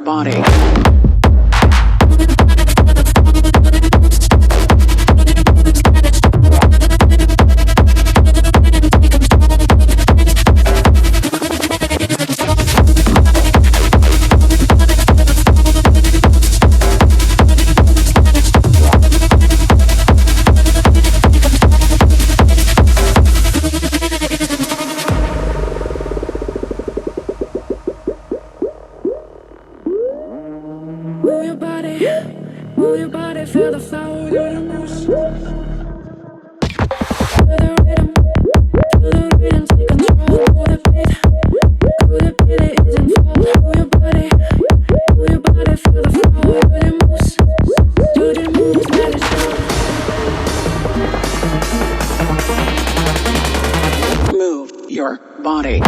body. Move your body, feel the flow, do the moves. Feel the rhythm, take control. Move the beat, it isn't fall. Move your body, feel the flow, do the moves. Do the moves, let it show. Move your body.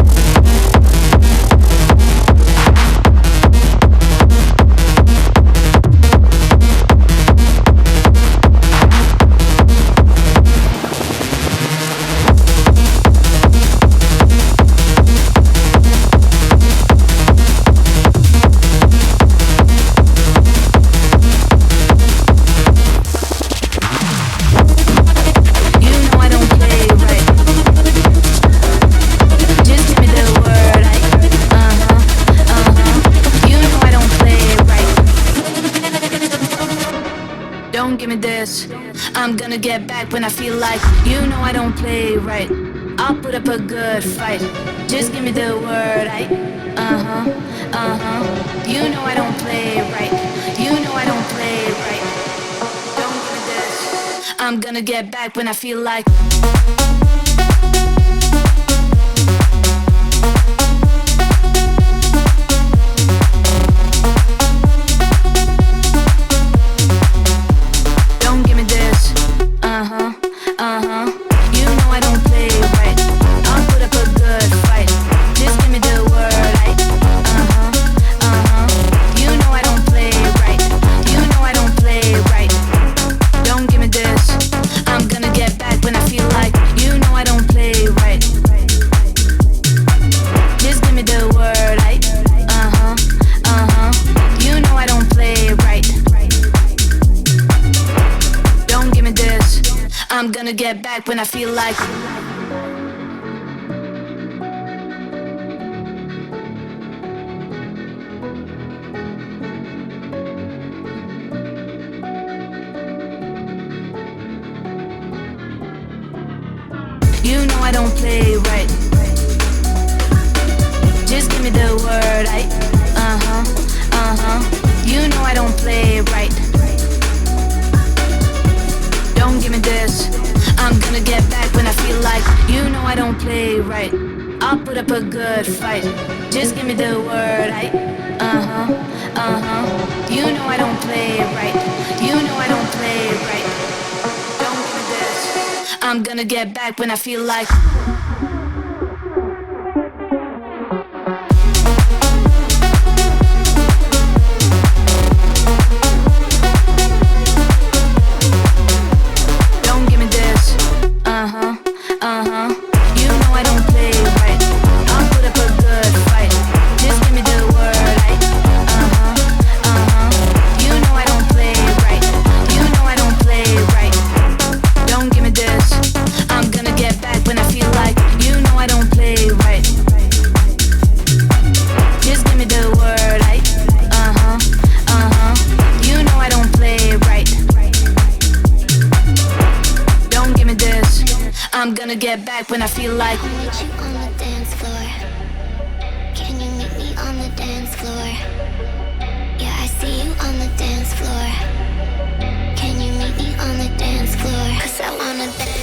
I'm gonna get back when I feel like, you know I don't play right. I'll put up a good fight. Just give me the word, you know I don't play right. You know I don't play right. Don't give me this. I'm gonna get back when I feel like. I'm gonna get back when I feel like. You know I don't play right. Just give me the word, you know I don't play right. Don't give me this. I'm gonna get back when I feel like, you know I don't play right. I'll put up a good fight. Just give me the word, you know I don't play right. You know I don't play right. Don't give me this. I'm gonna get back when I feel like. I'm gonna get back when I feel like. I need you on the dance floor. Can you meet me on the dance floor? Yeah, I see you on the dance floor. Can you meet me on the dance floor? 'Cause I wanna dance.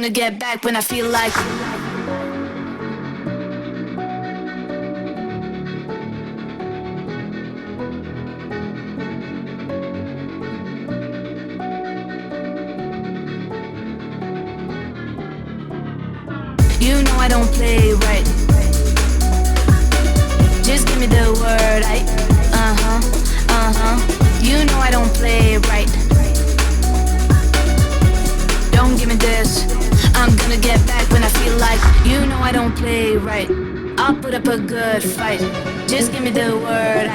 gonna get back when I feel like. You know I don't play right. Just give me the word, You know I don't play right. Don't give me this. I'm gonna get back when I feel like. You know I don't play right. I'll put up a good fight. Just give me the word,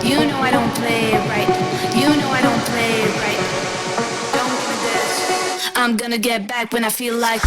You know I don't play right. You know I don't play right. Don't give me this. I'm gonna get back when I feel like.